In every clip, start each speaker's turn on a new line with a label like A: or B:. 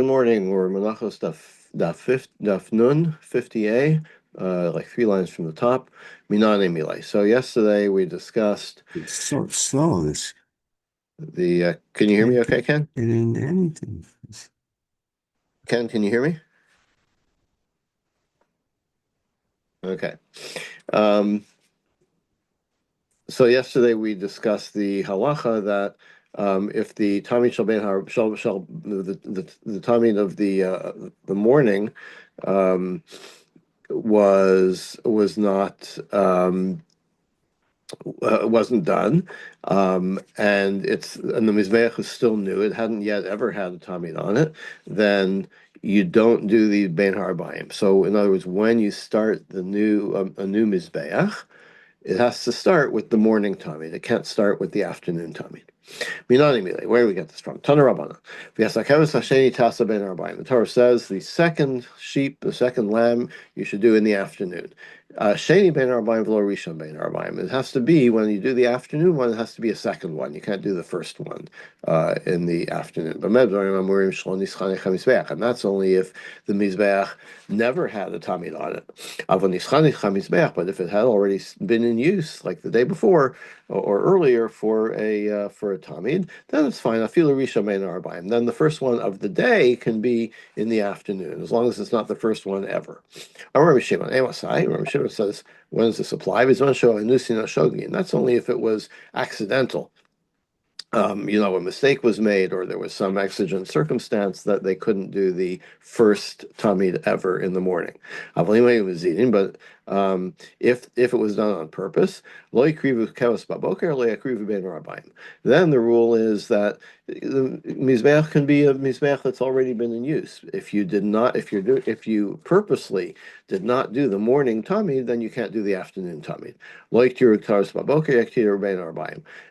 A: Good morning. We're Menachot Daf Nun 50a, like three lines from the top. Minane Milay. So yesterday we discussed
B: It's so slow. This
A: the. Can you hear me?
B: can't
A: Okay, Ken.
B: get into anything.
A: Ken, can you hear me? Okay. Um, so yesterday we discussed the halacha that if the tamid shall ben shall the tamid of the morning was not wasn't done, and the mizbeach is still new. It hadn't yet ever had a tamid on it. Then you don't do the bein harbayim. So in other words, when you start a new mizbeach, it has to start with the morning tamid. It can't start with the afternoon tamid. Minani Mile, where do we get this from? Tana Rabbana. The Torah says the second sheep, the second lamb, you should do in the afternoon. Sheni ben arbaim v'lo rishon ben arbaim. It has to be when you do the afternoon one. It has to be a second one. You can't do the first one in the afternoon. And that's only if the mizbeach never had a tamid on it. But if it had already been in use, like the day before or earlier for a tamid, then it's fine. Afilu risha mein arbaim. Then the first one of the day can be in the afternoon, as long as it's not the first one ever. Rabbi Shimon, Rabbi Shimon says, when does this apply? And that's only if it was accidental. A mistake was made, or there was some exigent circumstance that they couldn't do the first tamid ever in the morning. But if it was done on purpose, then the rule is that the mizbeach can be a mizbeach that's already been in use. If you purposely did not do the morning tamid, then you can't do the afternoon tamid.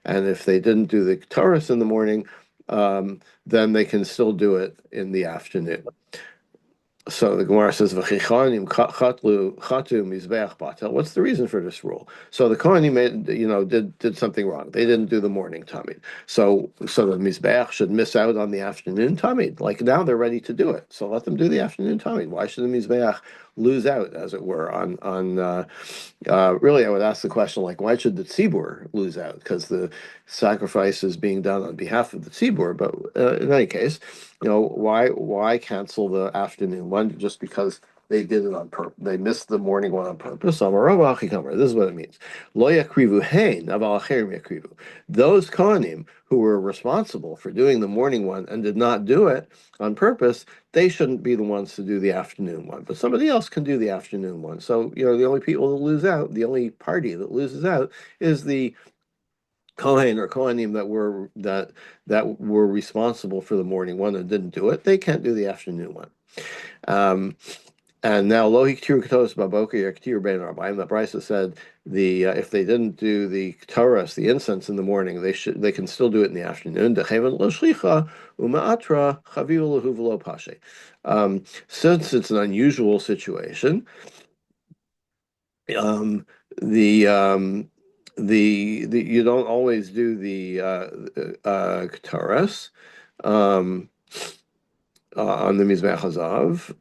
A: And if they didn't do the Taurus in the morning, then they can still do it in the afternoon. So the Gemara says, "V'chichanim chatu mizbeach batel." What's the reason for this rule? So the Kohanim did something wrong. They didn't do the morning tamid. So the mizbeach should miss out on the afternoon tamid. Like now they're ready to do it. So let them do the afternoon tamid. Why should the mizbeach lose out, as it were, on really, I would ask the question, like, why should the tzibur lose out? Because the sacrifice is being done on behalf of the tzibur. But in any case, why cancel the afternoon one just because they did it on purpose? They missed the morning one on purpose. This is what it means. Lo yakrivu hein, aval acherim yakrivu. Those kohanim who were responsible for doing the morning one and did not do it on purpose, they shouldn't be the ones to do the afternoon one, but somebody else can do the afternoon one. So, the only people that lose out, the only party that loses out is the Kohen or Kohanim that were responsible for the morning one and didn't do it. They can't do the afternoon one. And now lo hiktiru k'toros baboker yaktiru bein arbaim. The Brisa said if they didn't do the Torah, the incense in the morning, they can still do it in the afternoon. Decheven lo shlicha umaatra chaviu lehu v'lo pashe. Since it's an unusual situation, um, the you don't always do the Torahs um, on the Mizbech Hazav.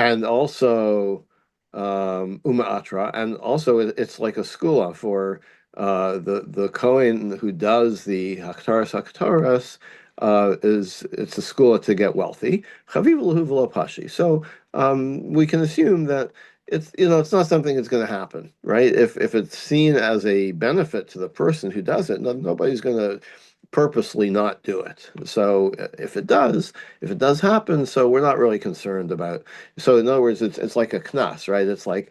A: And also Atra, and also it's like a skula for the Kohen who does the Haktaras it's a skula to get wealthy. Chaviv l'hu v'lo pashi. So we can assume that it's not something that's going to happen, right? If it's seen as a benefit to the person who does it, nobody's going to purposely not do it. So if it does happen, so we're not really concerned about. So in other words, it's like a knas, right? It's like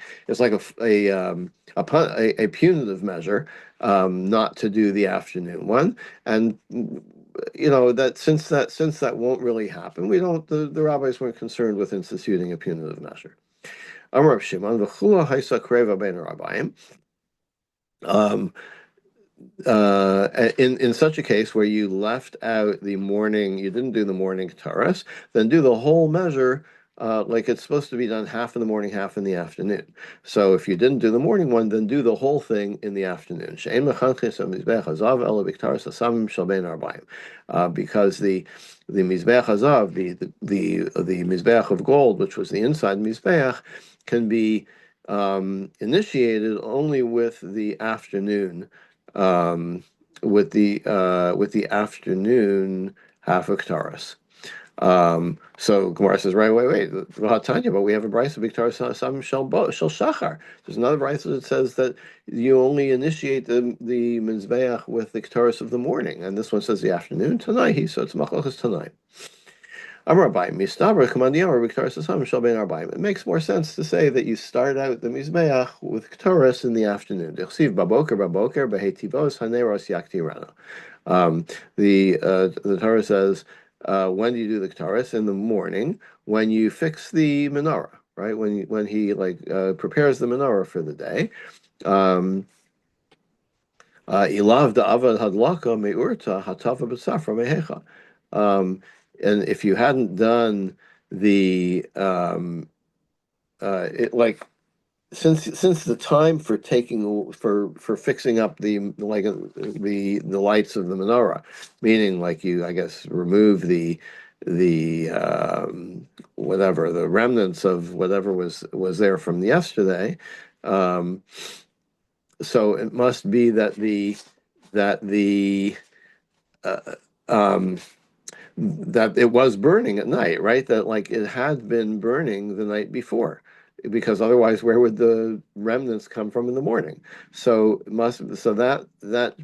A: a punitive measure, not to do the afternoon one, and that since that won't really happen, we don't the rabbis weren't concerned with instituting a punitive measure. Amar Shimon v'chula haisa kreva bein rabbayim. In such a case where you left out the morning, you didn't do the morning taras, then do the whole measure like it's supposed to be done half in the morning, half in the afternoon. So if you didn't do the morning one, then do the whole thing in the afternoon. Because the Mizbeach Hazav, the Mizbeach of gold, which was the inside Mizbeach, can be initiated only with the afternoon, with the afternoon half of Ktaros. So Gemara says, right, wait, Tanya, but we have a brisa Biktar Sam Shel Shachar. There's another brisa that says that you only initiate the mizbeach with the Ktaros of the morning, and this one says the afternoon tonight. So it's machlokes tonight. Amar Abayim, Mistabra Kamandiyam Biktar Sam Shel Ben Arbayim. It makes more sense to say that you start out the mizbeach with Ktaros in the afternoon. Dechsiv baboker behetivos haneros yaktirana. The Torah says, when do you do the Ktaris? In the morning, when you fix the menorah, right? When he prepares the menorah for the day. Ilav da'avad hadlaka me'urta hatava b'safra mehecha. And if you hadn't done the since the time for taking for fixing up the lights of the menorah, meaning like you, I guess, remove the whatever the remnants of whatever was there from yesterday. So it must be uh, um, that it was burning at night, right? That like it had been burning the night before, because otherwise, where would the remnants come from in the morning? So it must. So that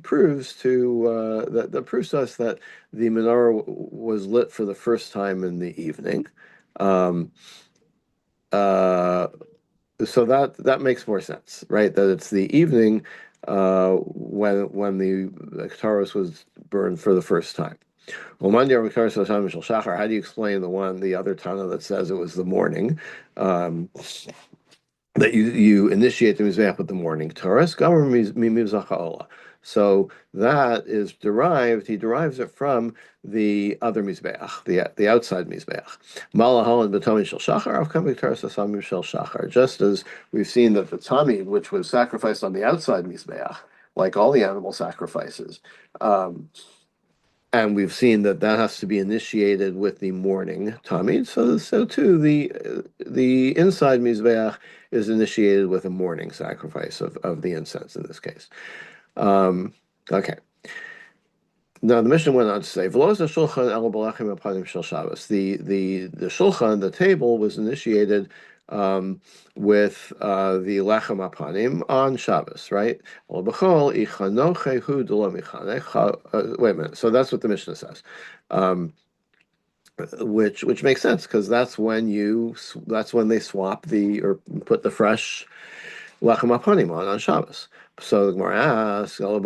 A: proves that proves to us that the menorah was lit for the first time in the evening. Um, uh, so that makes more sense, right? That it's the evening when the Ktaros was burned for the first time. Well, how do you explain the other Tana that says it was the morning? That you initiate the mizbeach with the morning Taurus, so that is derived. He derives it from the other mizbeach, the outside mizbeach. Malahal and b'tamid shel shachar, avkam b'taras asamim shel shachar. Just as we've seen that the tamid, which was sacrificed on the outside mizbeach, like all the animal sacrifices. And we've seen that has to be initiated with the morning tamid. So too the inside mizbeach is initiated with a morning sacrifice of the incense in this case. Okay. Now the Mishnah went on to say, "V'lo the shulchan el balachim apanim shel Shabbos." The shulchan, the table, was initiated with the lechem apanim on Shabbos, right? Wait a minute. So that's what the Mishnah says, which makes sense because that's when they swap or put the fresh lechem apanim on Shabbos. So the Gemara asks, so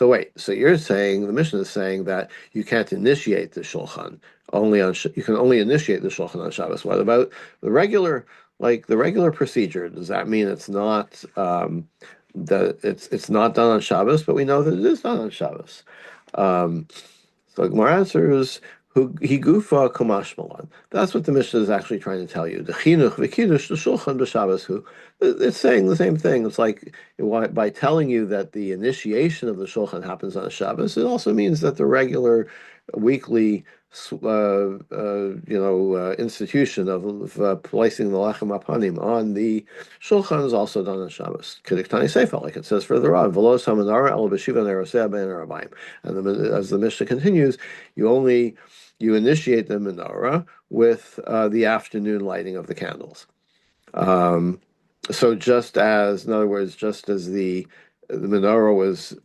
A: wait, so you're saying, the Mishnah is saying that you can't initiate the shulchan you can only initiate the shulchan on Shabbos. What about the regular procedure? Does that mean it's not that it's not done on Shabbos, but we know that it is done on Shabbos? So the Gemara answers, he gufa kumash malan. That's what the Mishnah is actually trying to tell you. The chinuch v'kiddush the shulchan b'Shabbos hu. It's saying the same thing. It's like by telling you that the initiation of the shulchan happens on a Shabbos, it also means that the regular weekly institution of placing the lechem apanim on the shulchan is also done on Shabbos. Kediktani Sefer, like it says further on, v'lo samanara el b'shiva neroseh ben arabayim. And as the Mishnah continues, you initiate the menorah with the afternoon lighting of the candles. So in other words, just as the menorah was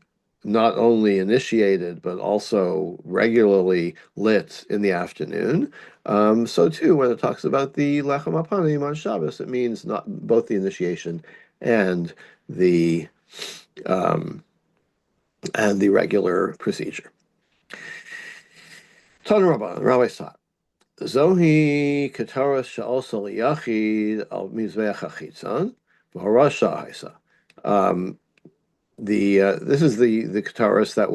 A: not only initiated but also regularly lit in the afternoon, so too when it talks about the lechem apanim on Shabbos, it means not both the initiation and the regular procedure. Tana Rabban, Rabbi Sat. Zohi Kataras Sha'osa Liyachid al Mizbeach Achitzan, V'harasha Haisa. This is the Kataras that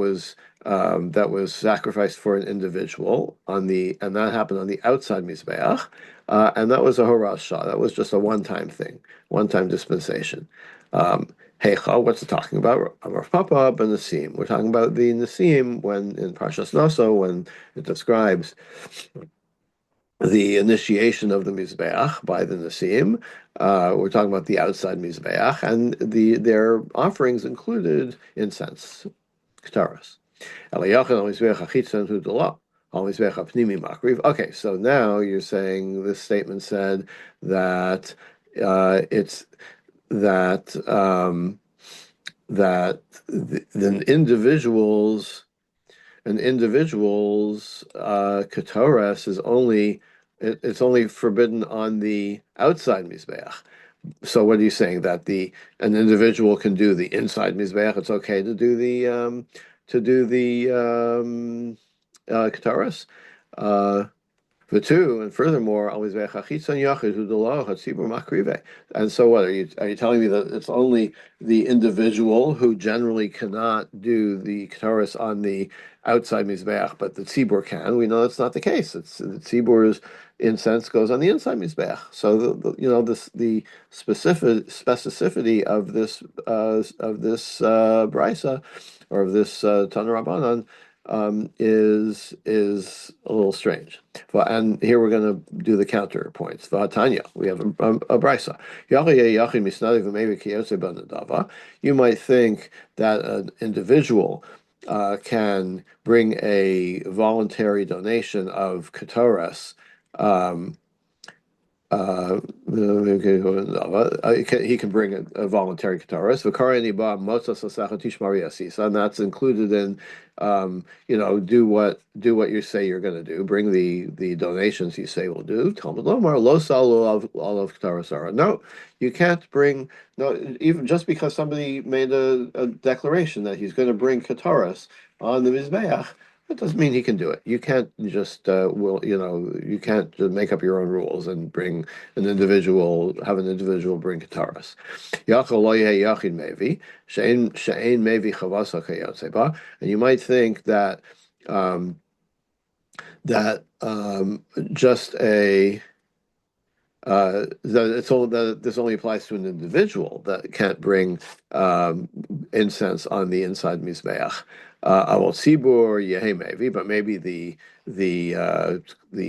A: was sacrificed for an individual and that happened on the outside Mizbeach, and that was a Harasha. That was just a one-time thing, one-time dispensation. Heicha, what's it talking about? Rav Papa ben Nasim. We're talking about the Nasim when in Parshas Naso when it describes the initiation of the Mizbeach by the Nasim. We're talking about the outside Mizbeach, and their offerings included incense, ktaras. Okay, so now you're saying this statement said that it's that the individual's kataras is only it's only forbidden on the outside mizbeach. So what are you saying that the an individual can do the inside mizbeach? It's okay to do the kataras. The two, and furthermore, always and so what are you telling me that it's only the individual who generally cannot do the kataris on the outside mizbeach, but the tzibur can? We know that's not the case. It's the tzibur's incense goes on the inside mizbeach. So the specificity of this brisa or of this Tana Rabbanan is a little strange. And here we're going to do the counterpoints. V'hatanya, we have a brisa. You might think that an individual can bring a voluntary donation of ketoras um, he can bring a voluntary kataras. And that's included in, do what you say you're going to do. Bring the donations you say will do. Talmud Lomar lo salu olav kataras. No, you can't bring no even just because somebody made a declaration that he's going to bring kataras on the mizbeach. That doesn't mean he can do it. You can't just you can't just make up your own rules and have an individual bring kataras. And you might think that um, just a that it's all that this only applies to an individual that can't bring incense on the inside mizbeach. Avol tzibur yehi maybe, but maybe the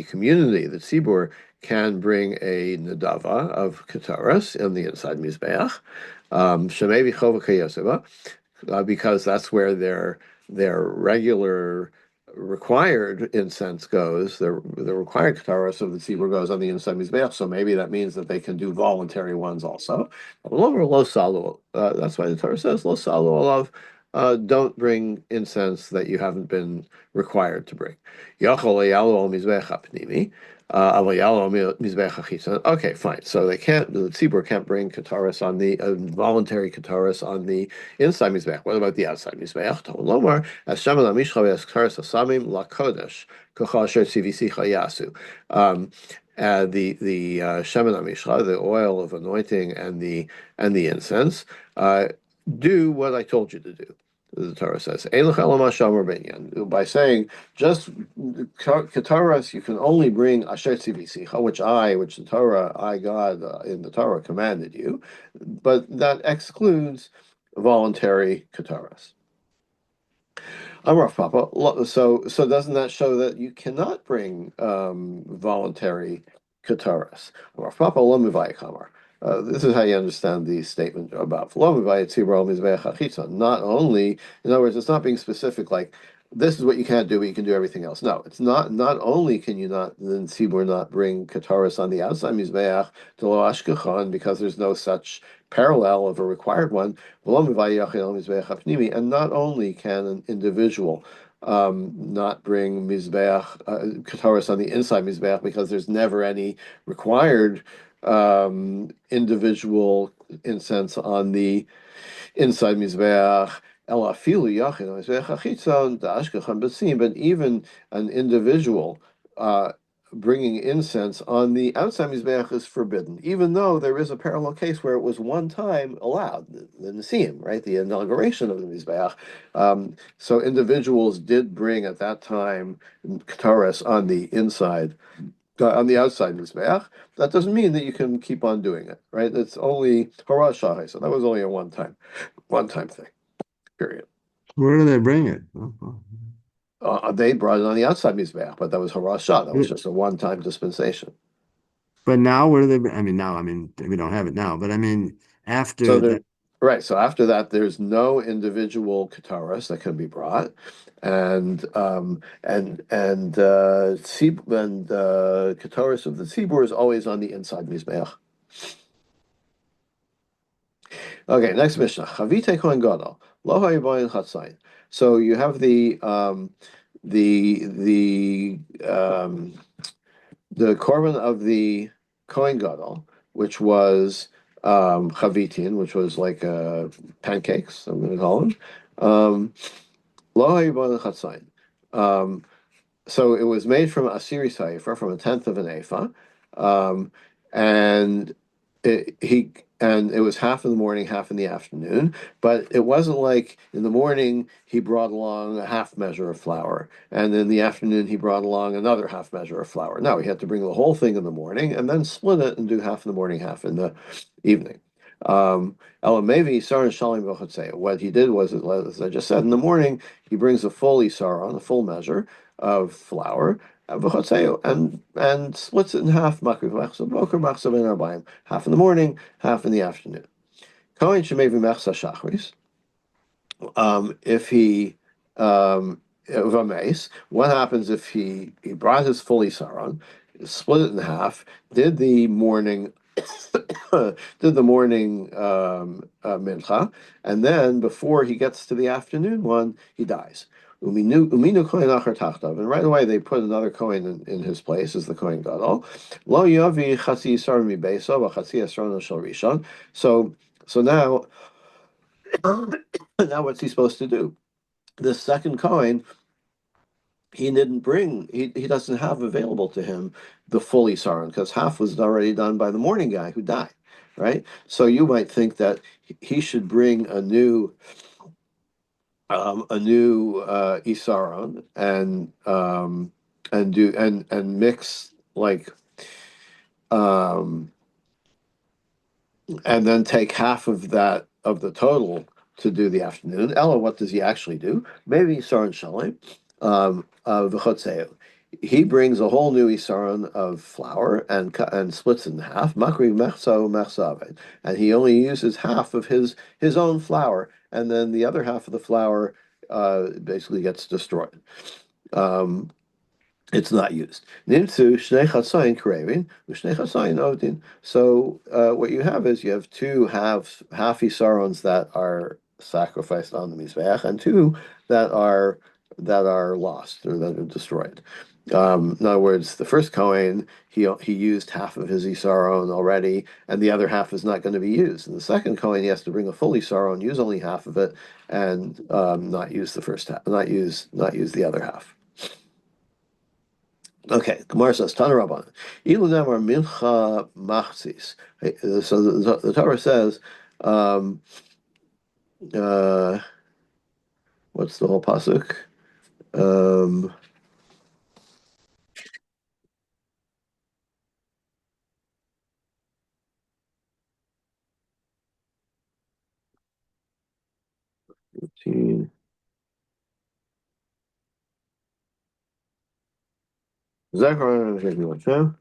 A: community, the tzibur, can bring a nadava of kataras on the inside mizbeach. Shemevi chova kayoseva, because that's where their regular required incense goes, the required kataras of the tzibur goes on the inside mizbeach. So maybe that means that they can do voluntary ones also. That's why the Torah says lo salu olav. Don't bring incense that you haven't been required to bring. Okay, fine. So the tzibur can't bring kataras on the voluntary kataras on the inside mizbeach. What about the outside mizbeach? Talmud Lomar, Hashem el mishcha ve'esktaras hasamim lakodesh kocha asher tzivisicha yasu. The shemen hamishcha, the oil of anointing, and the incense, do what I told you to do. The Torah says, by saying just kataras, you can only bring asher tzivisicha, which the Torah, I God in the Torah commanded you, but that excludes voluntary kataras. Amar Papa. So doesn't that show that you cannot bring voluntary kataras? Amar Papa lo mivayik Amar. This is how you understand the statement about lo mivayik tzibur mizbeach achitza. Not only, in other words, it's not being specific like this is what you can't do, but you can do everything else. No, it's not. Not only can you not then tzibur not bring kataras on the outside mizbeach to lo ashkechan because there's no such parallel of a required one, and not only can an individual not bring mizbeach kataras on the inside mizbeach because there's never any required individual incense on the inside mizbeach. But even an individual bringing incense on the outside mizbeach is forbidden, even though there is a parallel case where it was one time allowed, the Nisim, right, the inauguration of the mizbeach. So individuals did bring at that time kataras on the inside on the outside mizbeach. That doesn't mean that you can keep on doing it, right? It's only harash shahai, so that was only a one time thing. Period.
B: Where do they bring it?
A: They brought it on the outside mizbeach, but that was harash shah. That was just a one-time dispensation.
B: But now, where do they bring? I mean, now, I mean, we don't have it now, but I mean,
A: So
B: after
A: there,
B: that,
A: right. So after that, there's no individual kataras that can be brought, kataras of the tzibur is always on the inside mizbeach. Okay, next Mishnah. Chavite kohen gadol lo hayivayin chatzayin. So you have the korban of the kohen gadol, which was chavitin, which was like pancakes. I'm going to call them. Lo hayivayin chatzayin. Um, so it was made from a series haifa, from a tenth of an ephah, um, and it was half in the morning, half in the afternoon. But it wasn't like in the morning he brought along a half measure of flour, and in the afternoon he brought along another half measure of flour. No, he had to bring the whole thing in the morning and then split it and do half in the morning, half in the evening. Elamevi Isar and Shalim V'Chotzei. What he did was, as I just said, in the morning he brings a full Isar on a full measure of flour, and splits it in half. Half in the morning, half in the afternoon. Kohen shemevi mechsa shachris. If he Vames, what happens if he brought his fully saron, split it in half, did the morning did the morning mincha, and then before he gets to the afternoon one, he dies. Uminu kohen achar tachtav, and right away they put another kohen in his place as the kohen gadol. Lo yavi chatzi yisar mi beisav, chatzi yisrael shel rishon. So now now what's he supposed to do? The second coin, he didn't bring, he doesn't have available to him the fully saron because half was already done by the morning guy who died, right? So you might think that he should bring a new isaron and mix like um, and then take half of that of the total to do the afternoon. Ella, what does he actually do? Maybe Isaron Shalim, v'chotzeu. He brings a whole new isaron of flour and splits it in half. Makri mechso mechsavet, and he only uses half of his own flour, and then the other half of the flour basically gets destroyed. Um, it's not used. Nimtzu shnei chatzayin karevin, u'shnei chatzayin odin. So what you have is you have two half isarons that are sacrificed on the mizbeach, and two that are lost or that are destroyed. In other words, the first Kohen he used half of his isaron already, and the other half is not going to be used. And the second Kohen he has to bring a full isaron, use only half of it, and not use the first half, not use the other half. Okay, Gemara says, Tana Rabbanan, Ilu Namar Mincha Machzis. So the Torah says, um, uh, what's the whole pasuk? Um, 15. Zechariah, give me one time.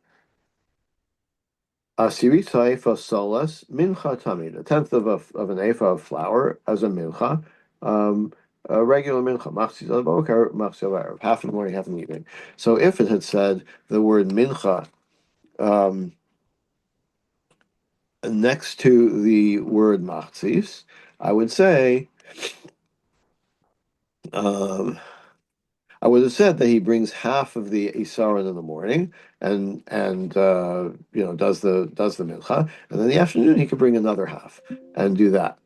A: Asiri Taifa Solas Mincha Tamid, a tenth of an ephah of flour as a mincha, a regular mincha, machzis al boker, machzis al erev, half in the morning, half in the evening. So if it had said the word mincha um, next to the word machzis, I would say, um, I would have said that he brings half of the isaron in the morning and does the mincha, and then in the afternoon he could bring another half and do that.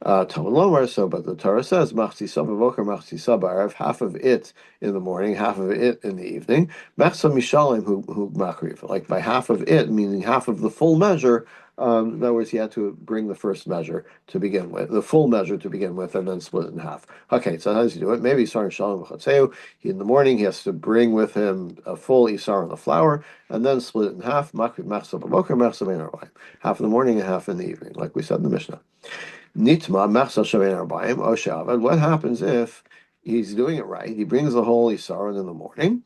A: Talmud Lomar, so, but the Torah says, Machzisa b'voker, Machzisa b'arav, half of it in the morning, half of it in the evening. Mechsa mishalim who makriv, like by half of it, meaning half of the full measure. In other words, he had to bring the first measure to begin with, the full measure to begin with, and then split it in half. Okay, so how does he do it? Maybe Isar Shalom Chatzeu. In the morning, he has to bring with him a full Isar on the flour, and then split it in half. Makriv Mechsa b'voker, Mechsa b'arav, half in the morning and half in the evening, like we said in the Mishnah. Nitma mechsa shemein arbaim o she'avad. What happens if he's doing it right? He brings the whole Isaron in the morning,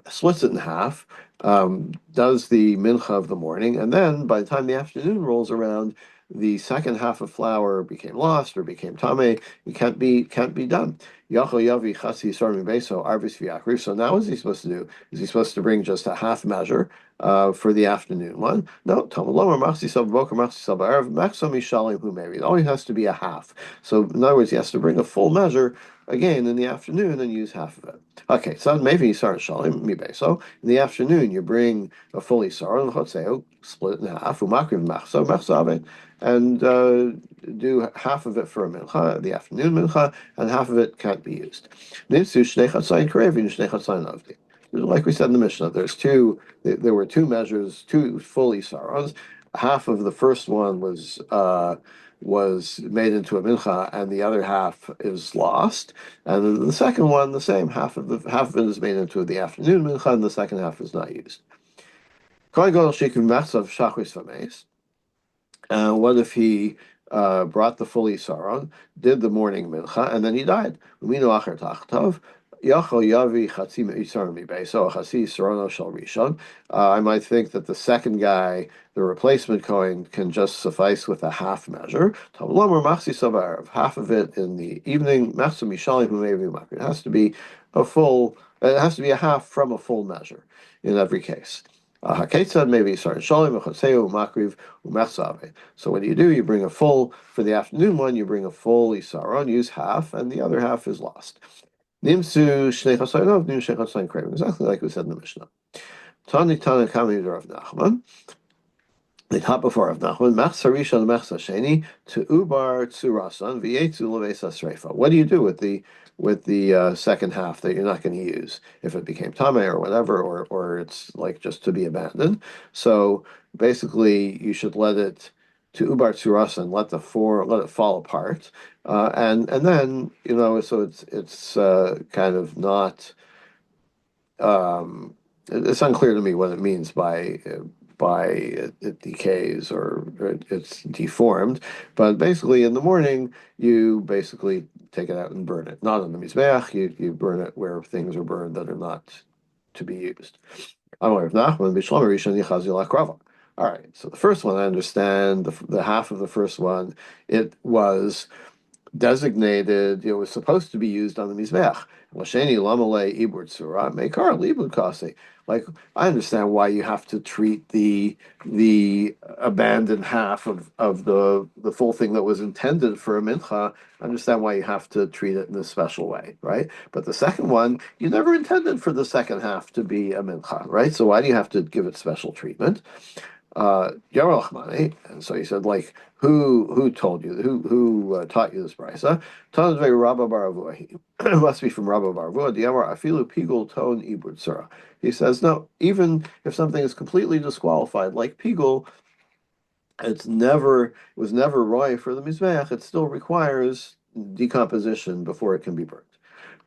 A: splits it in half, does the mincha of the morning, and then by the time the afternoon rolls around, the second half of flour became lost or became tame. It can't be done. Yachol yavi chasi yisar mibeso arvis v'yakriv. So now, what is he supposed to do? Is he supposed to bring just a half measure for the afternoon one? No. Talmud lomer machsi sab boker machsi sab erev machso mishalim hu mevi. It always has to be a half. So in other words, he has to bring a full measure again in the afternoon and use half of it. Okay, so maybe you start shalim mibe. So in the afternoon, you bring a full isar and chotzeo, split it in half, umakriv machso machsave, and do half of it for a mincha, the afternoon mincha, and half of it can't be used. Nimsu shnei chatzayin karev shnei chatzayin avdi. Like we said in the Mishnah, there were two measures, two full isarons. Half of the first one was made into a mincha, and the other half is lost. And the second one, the same half of it is made into the afternoon mincha, and the second half is not used. Kohen gadol shekum machzav shachris v'meis. What if he brought the full Isaron, did the morning mincha, and then he died? Umino acher tachtov. Yachol yavi chatzi Isaron mibeso chatzi Isarono shel rishon. I might think that the second guy, the replacement coin, can just suffice with a half measure. Tavlomer machsi savav, half of it in the evening. Machsu mishalim humevi makir. It has to be a full. It has to be a half from a full measure in every case. Haketzad maybe sorry shalim uchatzeu makriv umechsave. So what do? You bring a full for the afternoon one. You bring a full isaron, use half, and the other half is lost. Nimsu shnei chasaynov, nim shnei chasayn krevim. Exactly like we said in the Mishnah. Tani Tana Kami Rav Nachman. The top before Rav Nachman, Machsa Rishon Machsa Sheni to Ubar Tsurasan V'Yetzu Levesa Sreifa. What do you do with the second half that you're not going to use if it became tame or whatever, or it's like just to be abandoned? So basically, you should let it to Ubar Tsurasan, let it fall apart, and then so it's kind of not. It's unclear to me what it means by it decays or it's deformed. But basically, in the morning, you basically take it out and burn it. Not on the mizbeach. You burn it where things are burned that are not to be used. All right. So the first one, I understand the half of the first one. It was designated, it was supposed to be used on the Mizbeach. Lasheni Lamale Ibur Tzura, Mekar Libud Kasi. Like, I understand why you have to treat the abandoned half of the full thing that was intended for a mincha. I understand why you have to treat it in a special way, right? But the second one, you never intended for the second half to be a mincha, right? So why do you have to give it special treatment? And so he said, like, who told you, who taught you this brisa? Taught me Rabba Baravua. It must be from Rabba Baravua. Diamar afilu pigul ton ibud surah. He says, no, even if something is completely disqualified, like pigul, it was never roy for the mizbeach. It still requires decomposition before it can be burnt.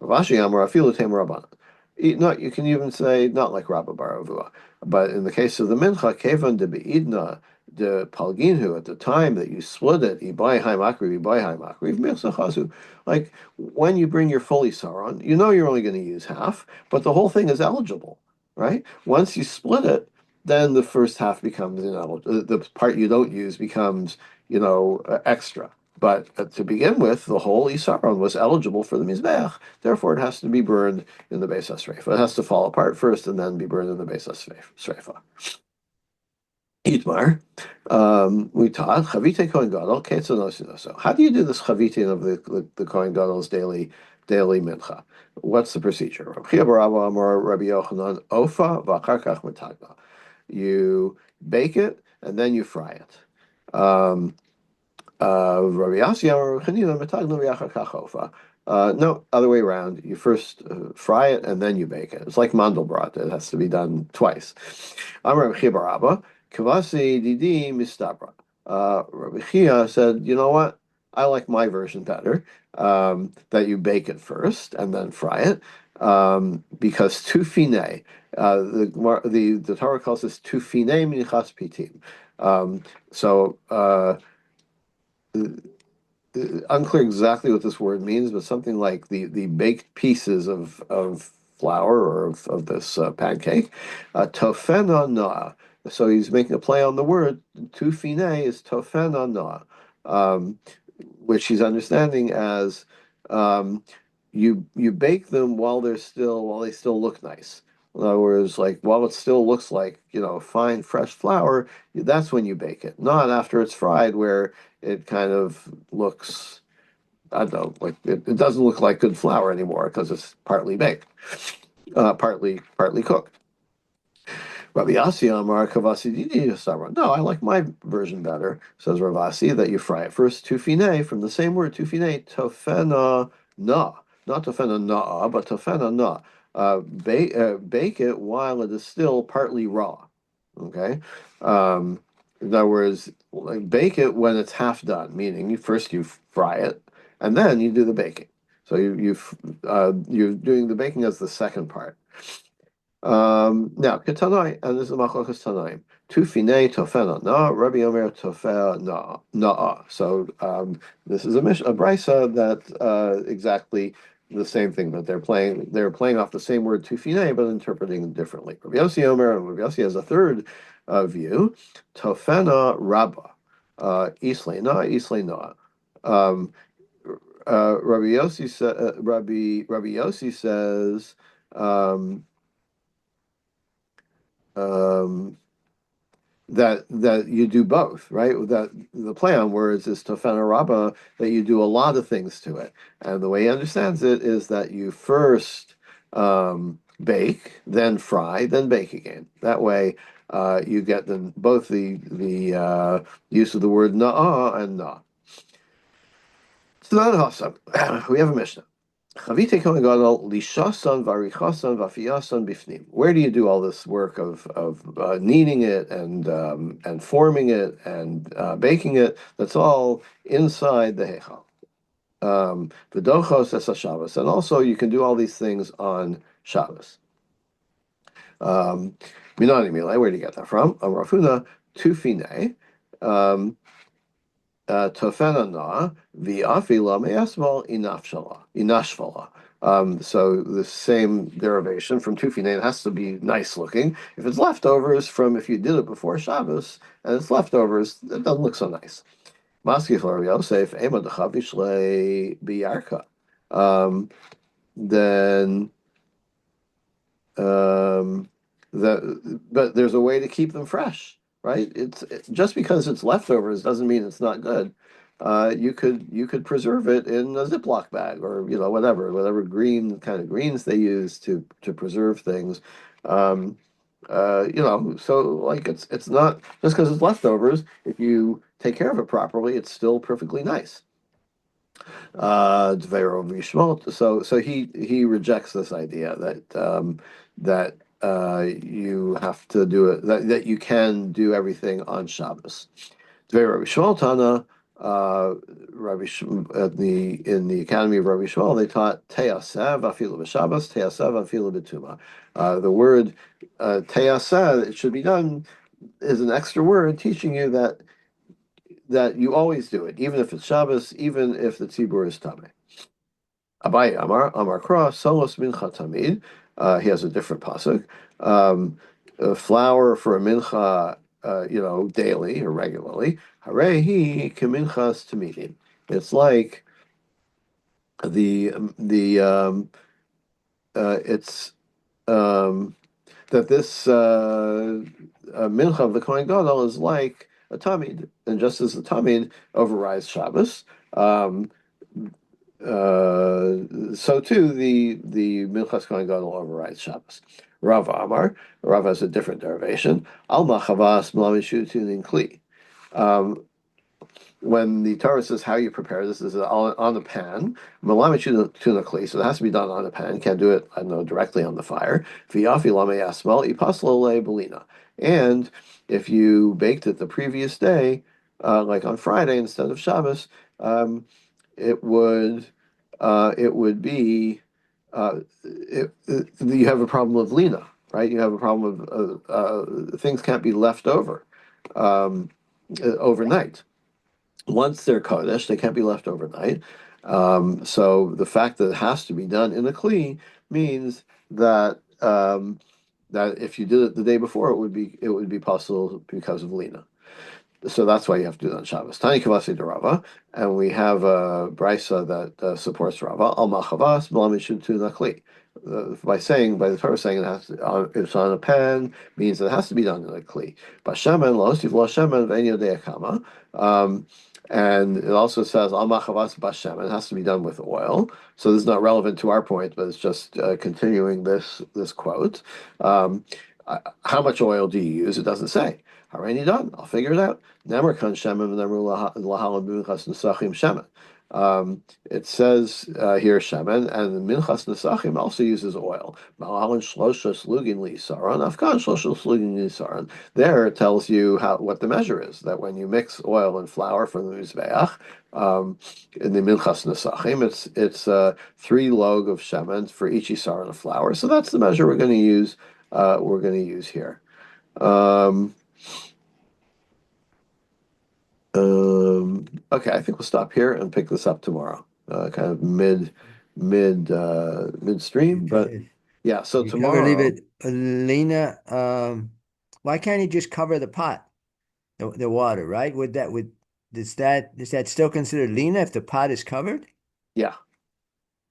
A: Ravashi Amar afilu tem rabbanan. No, you can even say not like Rabba Baravua, but in the case of the mincha, kevan de beidna de palginhu, at the time that you split it, ibai haimakriv, mirsachazu. Like when you bring your fully saron, you know you're only going to use half, but the whole thing is eligible, right? Once you split it, then the first half becomes ineligible. The part you don't use becomes, extra. But to begin with, the whole Isaron was eligible for the Mizbeach. Therefore, it has to be burned in the Beis HaSreifa. It has to fall apart first and then be burned in the Beis HaSreifa. Itmar, we taught Chavite Kohen Gadol Ketzanosi. How do you do this Chavitin of the Kohen Gadol's daily mincha? What's the procedure? Rabbi Yochanan Ofa v'Acharkach Matagna. You bake it and then you fry it. Rabbi Yassi Amar Chanina Metagnu V'Yachar Kach Ofa. No, other way around. You first fry it and then you bake it. It's like mandelbrot. It has to be done twice. Amar Rabbi Chia bar Abba, Kavasi Didi Mistabra. Rabbi Chia said, you know what? I like my version better. That you bake it first and then fry it. Because tufine, the Torah calls this tufine minichas pitim. So unclear exactly what this word means, but something like the baked pieces of flour or of this pancake. Tofena na. So he's making a play on the word. Tufine is tofena na, um, which he's understanding as um, you bake them while they still look nice. In other words, like while it still looks like, fine fresh flour, that's when you bake it, not after it's fried, where it kind of looks, I don't know, like it doesn't look like good flour anymore because it's partly baked, partly cooked. Rabbi Yassi Amar Kavasi Didi Yisara. No, I like my version better, says Ravasi, that you fry it first. Tufine, from the same word, tufine, tofena na. Not tofena na, but tofena na. Bake it while it is still partly raw. Okay? In other words, like, bake it when it's half done, meaning first you fry it, and then you do the baking. So you're doing the baking as the second part. Now, Ketanai, and this is Machlokas Tanaim. Tufine tofena na, Rabbi Omer tofel na. So this is a brisa that exactly the same thing that they're playing off the same word tufine, but interpreting it differently. Rabbi Yossi Omer, and Rabbi Yossi has a third view. Tofena rabba, islay na. Um, Rabbi Yossi says. Um, um, that you do both, right? That the play on words is tofena rabba, that you do a lot of things to it. And the way he understands it is that you first bake, then fry, then bake again. That way, you get both the use of the word na'ah and na. So that awesome. We have a Mishnah. Chavite Kohen Gadol lishasan varichasan vafiyasan bifnim. Where do you do all this work of kneading it and forming it and baking it? That's all inside the heichal. V'dochos es Shabbos, and also you can do all these things on Shabbos. Minani Milei, where do you get that from? Rafuna tufine. Um, Tofena na v'afila me'asmal inashvala. So the same derivation from tufine, it has to be nice looking. If it's leftovers from if you did it before Shabbos and it's leftovers, it doesn't look so nice. Maski for Yosef ema dechavishle biyarka. Then um, but there's a way to keep them fresh, right? Just because it's leftovers doesn't mean it's not good. You could preserve it in a Ziploc bag or whatever green kind of greens they use to preserve things. Um, so like it's not just because it's leftovers. If you take care of it properly, it's still perfectly nice. So he rejects this idea that you have to do it, that you can do everything on Shabbos. Dveir Rabbi Shmuel Tana, in the Academy of Rabbi Shmuel, they taught Teyasev afilu b'Shabbos, Teyasev afilu b'Tuma. The word Teyasev, it should be done, is an extra word teaching you that you always do it, even if it's Shabbos, even if the tzibur is tameh. Abaye Amar Kra Solos Mincha Tamid. He has a different pasuk. Flour for a mincha, daily or regularly. Harehi keminchas tamidim. It's like the it's that this mincha of the Kohen Gadol is like a tamid, and just as the tamid overrides Shabbos, um, so too the Minchas Kohen Gadol overrides Shabbos. Rav Amar, Rav has a different derivation. Al machavas mlamishutin in kli. Um, when the Torah says how you prepare this is on a pan. Malami tuna kli, so it has to be done on a pan. You can't do it, I know, directly on the fire. V'yafi lame yasmel ipaslo le belina. And if you baked it the previous day, like on Friday instead of Shabbos, um, it would it would be you have a problem of lina, right? You have a problem of things can't be left over um, overnight. Once they're kodesh, they can't be left overnight. So the fact that it has to be done in a kli means that that if you did it the day before, it would be possible because of lina. So that's why you have to do it on Shabbos. Tani Kavasi de Rava, and we have a brisa that supports Rava. Al Machavas B'lamishun Tu Nakli. By the Torah saying it's on a pan means it has to be done in a kli. Bashemen Losif Lo Shemen V'Ein Yodei Kama. Um, and it also says Al Machavas Bashemen. It has to be done with oil. So this is not relevant to our point, but it's just continuing this quote. Um, how much oil do you use? It doesn't say. Already done. I'll figure it out. Nemer kan shemen v'nemer lahalan b'minchas nesachim shemen. It says here shemen, and the minchas nesachim also uses oil. Malahalan shlosha slugin lisaron, afkan shlosha slugin lisaron. There it tells you what the measure is. That when you mix oil and flour from the mizbeach, in the minchas nesachim, it's 3 log of shemen for each isaron of flour. So that's the measure we're going to use. We're going to use here. Um, okay, I think we'll stop here and pick this up tomorrow. Kind of midstream, but yeah. So
B: You cover, leave
A: tomorrow,
B: it, Lena. Why can't you just cover the pot, the water, right? Is that still considered Lena if the pot is covered?
A: yeah,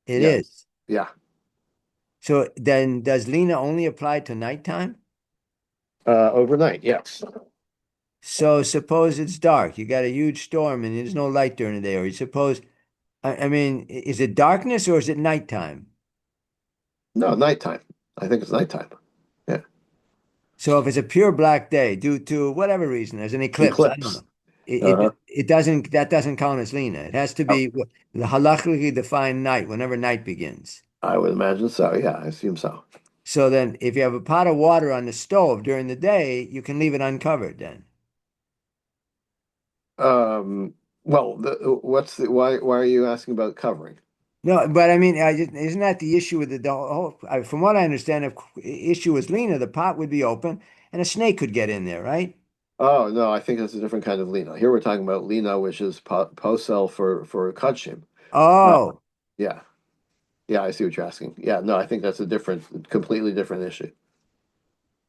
B: It
A: yeah,
B: is.
A: yeah.
B: So then does Lena only apply to nighttime?
A: Overnight, yes.
B: So suppose it's dark, you got a huge storm and there's no light during the day, or you suppose, I mean, is it darkness or is it nighttime?
A: No, nighttime. I think it's nighttime. Yeah,
B: So if it's a pure black day due to whatever reason, there's an eclipse, I don't
A: eclipse.
B: know. It
A: Uh-huh.
B: it, it doesn't that doesn't count as Lena. It has to
A: Oh,
B: be the halakhically defined night, whenever night begins.
A: I would imagine so. Yeah, I assume so.
B: So then if you have a pot of water on the stove during the day, you can leave it uncovered then.
A: Um, well, what's the why are you asking about covering?
B: No, but I mean, isn't that the issue with the whole? From what I understand, if issue was Lena, the pot would be open and a snake could get in there, right?
A: Oh no, I think that's a different kind of lina. Here we're talking about lina, which is posel for kudshim. Uh,
B: Oh,
A: yeah, yeah, I see what you're asking. Yeah, no, I think that's a completely different issue.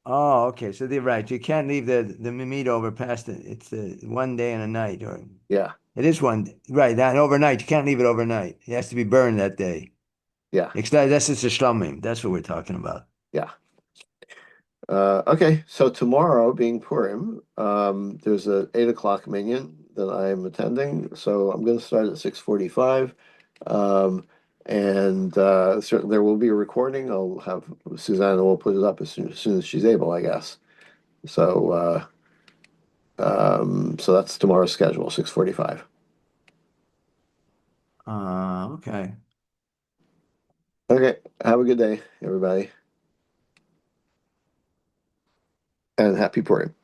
B: oh, okay. So they're right. You can't leave the meat over past it. It's one day and a night, or
A: Yeah,
B: it is one day. Right. That overnight. You can't leave it overnight. It has to be burned that day.
A: yeah,
B: That's just a shlamim. That's what we're talking about.
A: yeah. Okay, so tomorrow being Purim, there's a 8 o'clock minyan that I'm attending. So I'm going to start at 6:45, and certainly there will be a recording. I'll have Susanna will put it up as soon as she's able, I guess. So so that's tomorrow's schedule, 6:45.
B: Okay.
A: Okay, have a good day, everybody, and happy Purim.